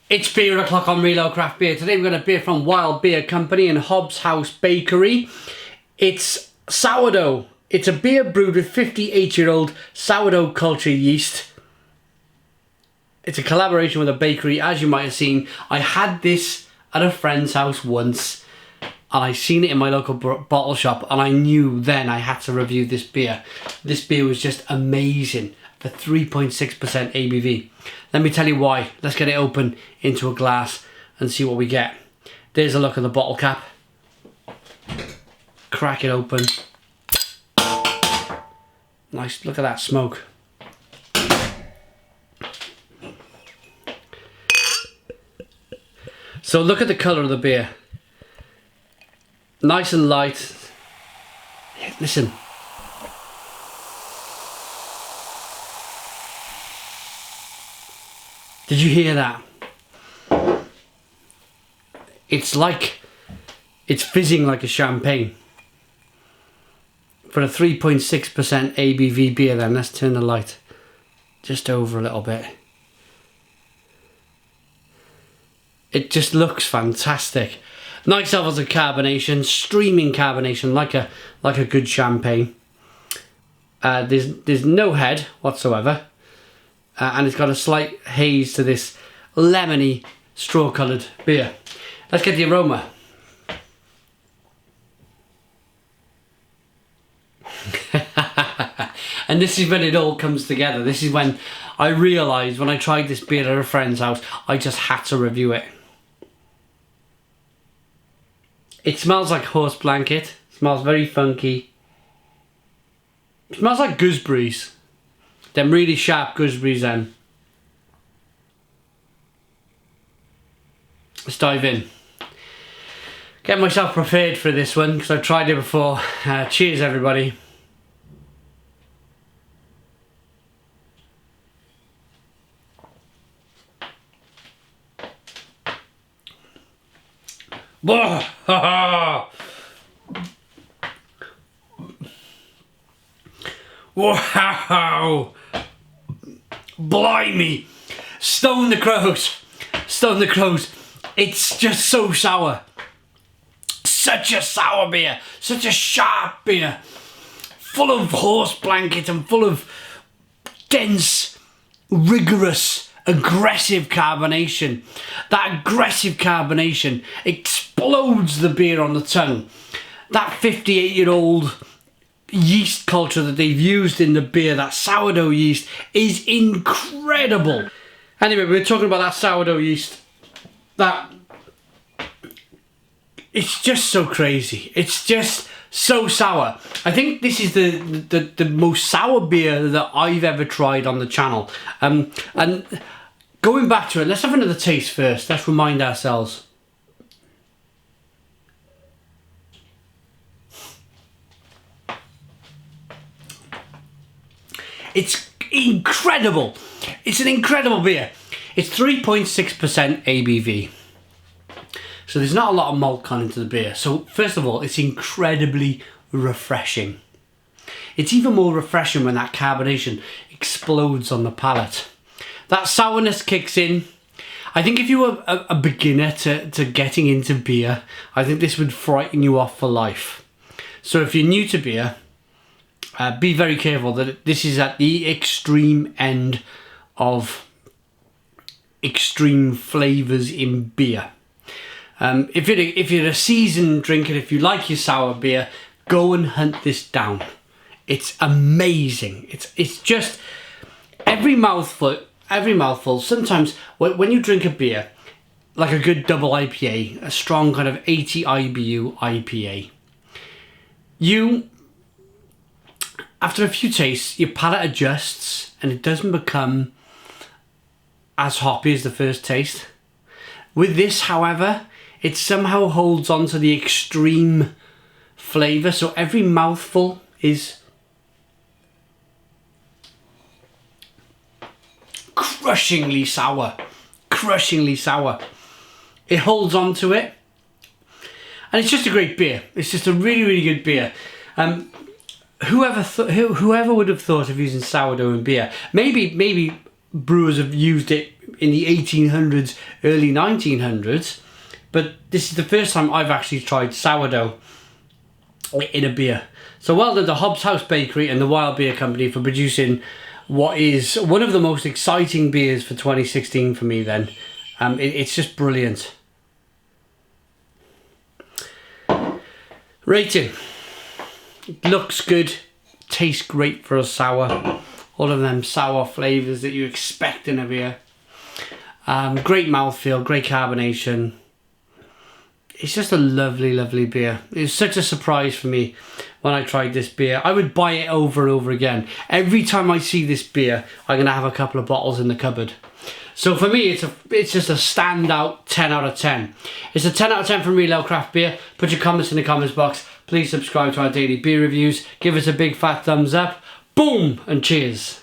It's beer o'clock on Reload Craft Beer. Today we've got a beer from Wild Beer Company and Hobbs House Bakery. It's Sourdough. It's a beer brewed with 58-year-old sourdough culture yeast. It's a collaboration with a bakery, as you might have seen. I had this at a friend's house once, and I seen it in my local bottle shop, and I knew then I had to review this beer. This beer was just amazing for 3.6% ABV. Let me tell you why. Let's get it open into a glass and see what we get. There's a look at the bottle cap. Crack it open. Nice, look at that smoke. So look at the colour of the beer. Nice and light. Listen. Did you hear that? It's fizzing like a champagne. For a 3.6% ABV beer then, let's turn the light just over a little bit. It just looks fantastic. Nice levels of carbonation, streaming carbonation like a good champagne. There's no head whatsoever. And it's got a slight haze to this lemony, straw-coloured beer. Let's get the aroma. And this is when it all comes together. This is when I realised, when I tried this beer at a friend's house, I just had to review it. It smells like horse blanket. It smells very funky. It smells like gooseberries. Them really sharp gooseberries then. Let's dive in. Get myself prepared for this one because I've tried it before. Cheers everybody. Wow! Wow! Blimey! Stone the crows! Stone the crows! It's just so sour. Such a sour beer. Such a sharp beer. Full of horse blanket and full of dense, rigorous, aggressive carbonation. That aggressive carbonation explodes the beer on the tongue. That 58-year-old yeast culture that they've used in the beer, that sourdough yeast, is incredible. Anyway, we were talking about that sourdough yeast. It's just so crazy. It's just so sour. I think this is the most sour beer that I've ever tried on the channel. And going back to it, let's have another taste first. Let's remind ourselves. It's incredible. It's an incredible beer. It's 3.6% ABV. So there's not a lot of malt gone into the beer. So first of all, it's incredibly refreshing. It's even more refreshing when that carbonation explodes on the palate. That sourness kicks in. I think if you were a beginner to getting into beer, I think this would frighten you off for life. So if you're new to beer, be very careful that this is at the extreme end of extreme flavours in beer. If you're a seasoned drinker, if you like your sour beer, go and hunt this down. It's amazing. It's just every mouthful. Sometimes when you drink a beer, like a good double IPA, a strong kind of 80 IBU IPA, after a few tastes, your palate adjusts and it doesn't become as hoppy as the first taste. With this, however, it somehow holds on to the extreme flavour, so every mouthful is crushingly sour. Crushingly sour. It holds on to it. And it's just a great beer. It's just a really, really good beer. Whoever would have thought of using sourdough in beer? Maybe brewers have used it in the 1800s, early 1900s, but this is the first time I've actually tried sourdough in a beer. So well done to Hobbs House Bakery and the Wild Beer Company for producing what is one of the most exciting beers for 2016 for me then. It's just brilliant. Rating. It looks good, tastes great for a sour. All of them sour flavours that you expect in a beer. Great mouthfeel, great carbonation. It's just a lovely, lovely beer. It was such a surprise for me when I tried this beer. I would buy it over and over again. Every time I see this beer, I'm going to have a couple of bottles in the cupboard. So for me, it's just a standout 10 out of 10. It's a 10 out of 10 from Real Ale Craft Beer. Put your comments in the comments box. Please subscribe to our daily beer reviews. Give us a big fat thumbs up. Boom and cheers.